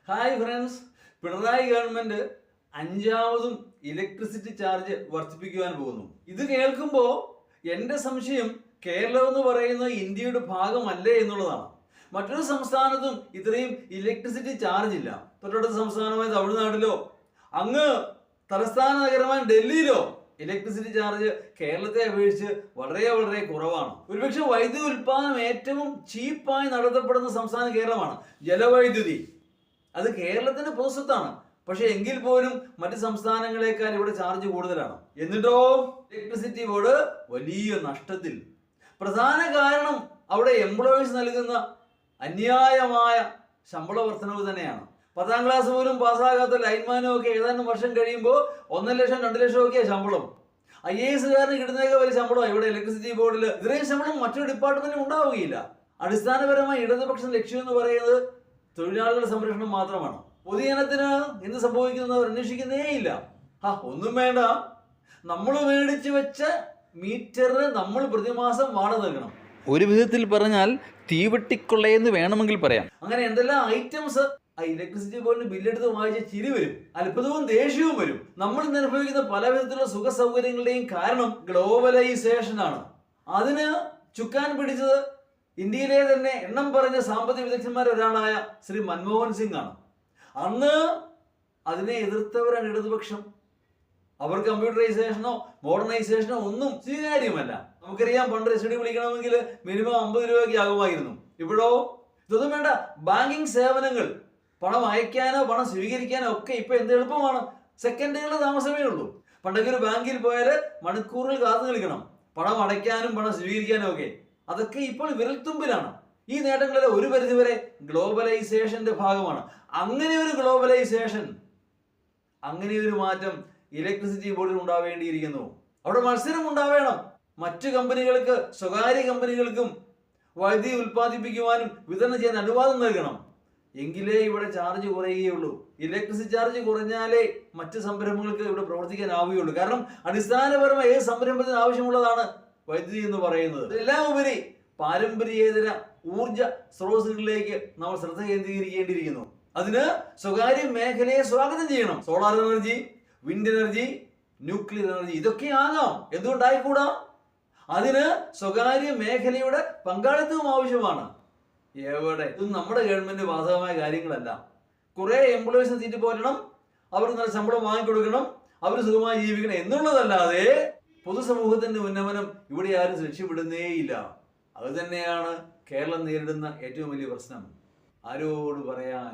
Hi friends, Pinarayi government അഞ്ചാമതും electricity charge വർദ്ധിപ്പിക്കുവാൻ പോകുന്നു. ഇത് കേൾക്കുമ്പോൾ എൻ്റെ സംശയം കേരളം എന്ന് പറയുന്നത് ഇന്ത്യയുടെ ഭാഗമല്ലേ എന്നുള്ളതാണ്. മറ്റൊരു സംസ്ഥാനത്തും ഇത്രയും ഇലക്ട്രിസിറ്റി ചാർജ് ഇല്ല. തൊട്ടടുത്ത സംസ്ഥാനമായ തമിഴ്നാട്ടിലോ അങ്ങ് തലസ്ഥാന നഗരമായ ഡൽഹിയിലോ ഇലക്ട്രിസിറ്റി ചാർജ് കേരളത്തെ അപേക്ഷിച്ച് വളരെ വളരെ കുറവാണ്. ഒരുപക്ഷെ വൈദ്യുതി ഉൽപ്പാദനം ഏറ്റവും ചീപ്പായി നടത്തപ്പെടുന്ന സംസ്ഥാനം കേരളമാണ്. ജലവൈദ്യുതി അത് കേരളത്തിന്റെ പൊതുസ്വത്താണ്. പക്ഷെ എങ്കിൽ പോലും മറ്റ് സംസ്ഥാനങ്ങളെക്കാൾ ഇവിടെ ചാർജ് കൂടുതലാണ്. എന്നിട്ടോ ഇലക്ട്രിസിറ്റി ബോർഡ് വലിയ നഷ്ടത്തിൽ. പ്രധാന കാരണം അവിടെ എംപ്ലോയീസ് നൽകുന്ന അന്യായമായ ശമ്പള വർധനവ് തന്നെയാണ്. 10ാം ക്ലാസ് പോലും പാസ്സാകാത്ത ലൈൻമാനും ഒക്കെ ഏതാനും വർഷം കഴിയുമ്പോൾ 1 ലക്ഷം 2 ലക്ഷം ഒക്കെയാണ് ശമ്പളം. IAS കിട്ടുന്നതൊക്കെ വലിയ ശമ്പളമാണ്. ഇവിടെ ഇലക്ട്രിസിറ്റി ബോർഡിൽ ഇത്രയും ശമ്പളം മറ്റൊരു ഡിപ്പാർട്ട്മെന്റും ഉണ്ടാവുകയില്ല. അടിസ്ഥാനപരമായി ഇടതുപക്ഷം ലക്ഷ്യം എന്ന് പറയുന്നത് തൊഴിലാളികളുടെ സംരക്ഷണം മാത്രമാണ്. പൊതുജനത്തിന് എന്ത് സംഭവിക്കുന്നത് അവർ അന്വേഷിക്കുന്നേയില്ല. ഒന്നും വേണ്ട, നമ്മൾ മേടിച്ചു വെച്ച മീറ്ററിന് നമ്മൾ പ്രതിമാസം വാടക നൽകണം. ഒരു വിധത്തിൽ പറഞ്ഞാൽ തീവെട്ടിക്കൊള്ളയെന്ന് വേണമെങ്കിൽ പറയാം. അങ്ങനെ എന്തെല്ലാം ഐറ്റംസ് ഇലക്ട്രിസിറ്റി ബോർഡിന് ബില്ലെടുത്ത് വായിച്ച ചിരി വരും, അത്ഭുതവും ദേഷ്യവും വരും. നമ്മൾ ഇന്ന് അനുഭവിക്കുന്ന പല വിധത്തിലുള്ള സുഖ സൗകര്യങ്ങളുടെയും കാരണം ഗ്ലോബലൈസേഷൻ ആണ്. അതിന് ചുക്കാൻ പിടിച്ചത് ഇന്ത്യയിലെ തന്നെ എണ്ണം പറഞ്ഞ സാമ്പത്തിക വിദഗ്ധന്മാർ ഒരാളായ ശ്രീ മൻമോഹൻ സിംഗ് ആണ്. അന്ന് അതിനെ എതിർത്തവരാണ് ഇടതുപക്ഷം. അവർ കമ്പ്യൂട്ടറൈസേഷനോ മോഡേണൈസേഷനോ ഒന്നും സ്വീകാര്യമല്ല. നമുക്കറിയാം, പണ്ട് രസീത് വിളിക്കണമെങ്കിൽ മിനിമം 50 രൂപയ്ക്ക് ആകുമായിരുന്നു. ഇപ്പോഴോ ഇതൊന്നും വേണ്ട. ബാങ്കിങ് സേവനങ്ങൾ, പണം അയക്കാനോ പണം സ്വീകരിക്കാനോ ഒക്കെ ഇപ്പൊ എന്ത് എളുപ്പമാണ്. സെക്കൻഡുകളുടെ താമസമേ ഉള്ളൂ. പണ്ടൊക്കെ ഒരു ബാങ്കിൽ പോയാൽ മണിക്കൂറുകൾ കാത്തു നിൽക്കണം, പണം അടയ്ക്കാനും പണം സ്വീകരിക്കാനും ഒക്കെ. അതൊക്കെ ഇപ്പോൾ വിരൽത്തുമ്പിലാണ്. ഈ നേട്ടങ്ങളിൽ ഒരു പരിധിവരെ ഗ്ലോബലൈസേഷന്റെ ഭാഗമാണ്. അങ്ങനെ ഒരു ഗ്ലോബലൈസേഷൻ, അങ്ങനെ ഒരു മാറ്റം ഇലക്ട്രിസിറ്റി ബോർഡിൽ ഉണ്ടാവേണ്ടിയിരിക്കുന്നു. അവിടെ മത്സരം ഉണ്ടാവേണം. മറ്റു കമ്പനികൾക്ക്, സ്വകാര്യ കമ്പനികൾക്കും വൈദ്യുതി ഉൽപ്പാദിപ്പിക്കുവാനും വിതരണം ചെയ്യാൻ അനുവാദം നൽകണം. എങ്കിലേ ഇവിടെ ചാർജ് കുറയുകയുള്ളൂ. ഇലക്ട്രിസിറ്റി ചാർജ് കുറഞ്ഞാലേ മറ്റ് സംരംഭങ്ങൾക്ക് ഇവിടെ പ്രവർത്തിക്കാനാവുകയുള്ളൂ. കാരണം അടിസ്ഥാനപരമായി ഏത് സംരംഭത്തിന് ആവശ്യമുള്ളതാണ് വൈദ്യുതി എന്ന് പറയുന്നത്. എല്ലാം ഉപരി പാരമ്പര്യേതര ഊർജ സ്രോതസ്സുകളിലേക്ക് നമ്മൾ ശ്രദ്ധ കേന്ദ്രീകരിക്കേണ്ടിയിരിക്കുന്നു. അതിന് സ്വകാര്യ മേഖലയെ സ്വാഗതം ചെയ്യണം. Solar energy, wind energy, nuclear energy, ഇതൊക്കെ ആകാം. എന്തുകൊണ്ടായിക്കൂടാ? അതിന് സ്വകാര്യ മേഖലയുടെ പങ്കാളിത്തവും ആവശ്യമാണ്. എവിടെ ഇത് നമ്മുടെ ഗവൺമെന്റ് ബാധകമായ കാര്യങ്ങളല്ല. കുറെ എംപ്ലോയീസിന് തീറ്റി പോറ്റണം, അവർക്ക് നല്ല ശമ്പളം വാങ്ങിക്കൊടുക്കണം, അവർ സുഖമായി ജീവിക്കണം എന്നുള്ളതല്ലാതെ പൊതുസമൂഹത്തിന്റെ ഉന്നമനം ഇവിടെ ആരും ലക്ഷ്യപ്പെടുന്നേയില്ല. അത് തന്നെയാണ് കേരളം നേരിടുന്ന ഏറ്റവും വലിയ പ്രശ്നം. ആരോട് പറയാൻ?